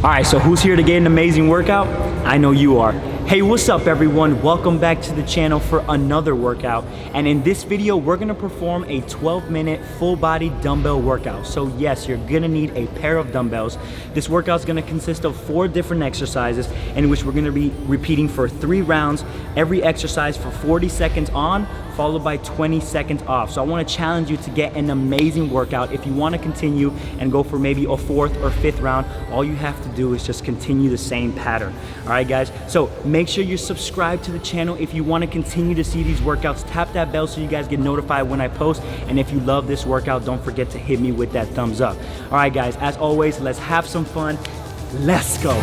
All right, so who's here to get an amazing workout? I know you are. Hey, what's up everyone? Welcome back to the channel for another workout. And in this video, we're gonna perform a 12-minute full body dumbbell workout. So yes, you're gonna need a pair of dumbbells. This workout is gonna consist of 4 different exercises in which we're gonna be repeating for 3 rounds, every exercise for 40 seconds on, followed by 20 seconds off. So I wanna challenge you to get an amazing workout. If you wanna continue and go for maybe a 4th or 5th round, all you have to do is just continue the same pattern. All right, guys? So make sure you're subscribed to the channel. If you wanna continue to see these workouts, tap that bell so you guys get notified when I post. And if you love this workout, don't forget to hit me with that thumbs up. All right, guys, as always, let's have some fun. Let's go.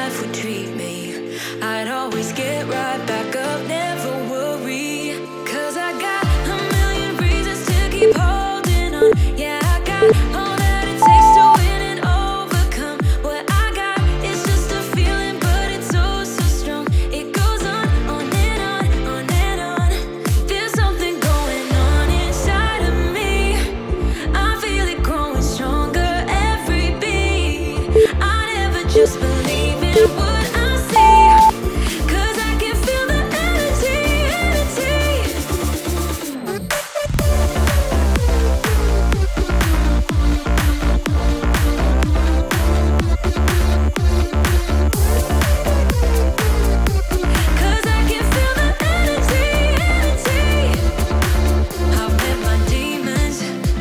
life would treat me. I'd always get right back up, never worry. 'Cause I got a million reasons to keep holding on. Yeah, I got all that it takes to win and overcome. What I got is just a feeling, but it's oh so strong. It goes on and on, on and on. There's something going on inside of me. I feel it growing stronger every beat. I never just believe in what I see. 'Cause I can feel the energy, energy. 'Cause I can feel the energy, energy. I've met my demons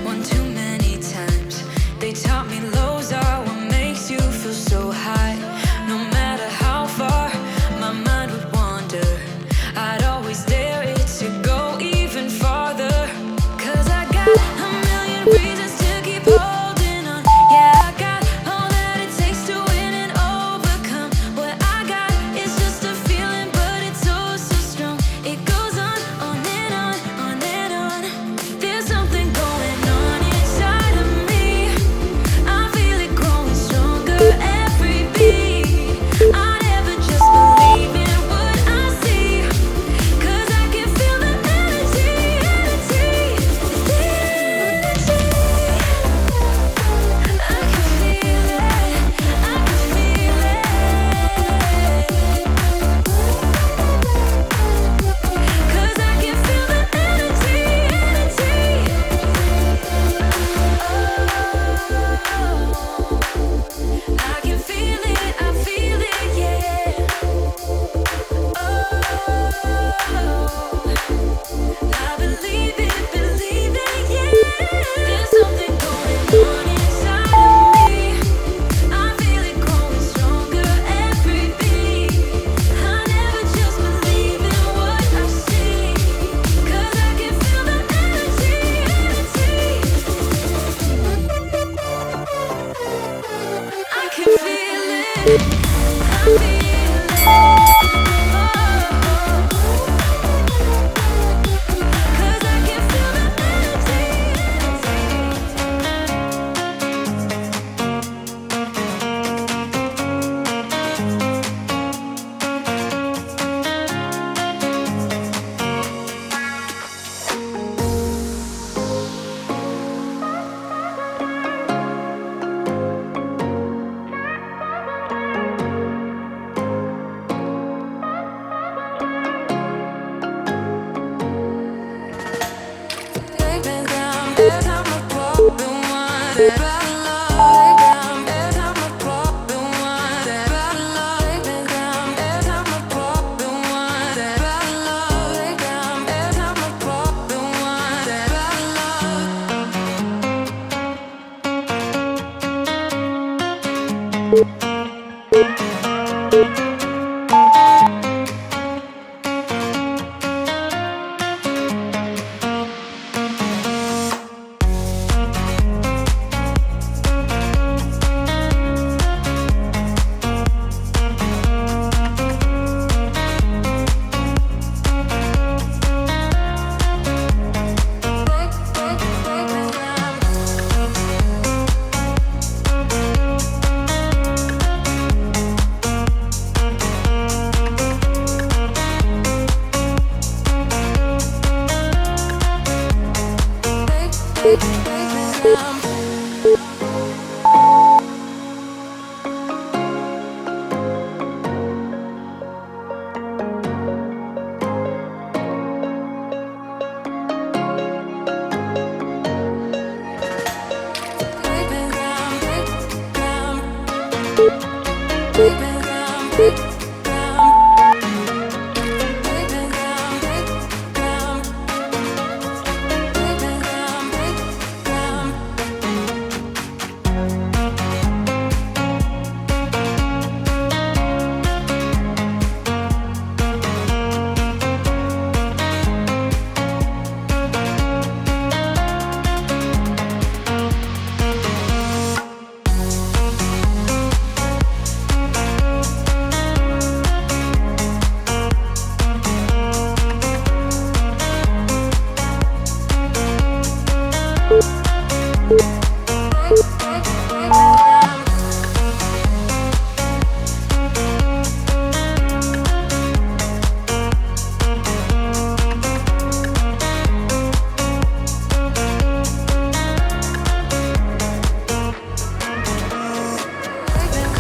one too many times. They taught me lows are what makes you feel so high. No matter how far my mind would wander, I'd always dare it to go even farther. 'Cause I got a million reasons to keep holding on. Yeah, I got all that it takes to win and overcome. What I got is just a feeling, but it's oh so strong. It goes on and on, on and on. There's something going on inside of me. I feel it growing stronger every beat. I never just believe in what I see. 'Cause I can feel the energy, energy. The energy. I can feel it, I can feel it. 'Cause I can feel the energy, energy. Oh, I can feel it, I feel it, yeah. Oh, I believe it, yeah. There's something going on inside of me. I feel it growing stronger every beat. I never just believe in what I see. 'Cause I can feel the energy, energy. I can feel it, I feel it. Cause I can feel the energy,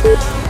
now.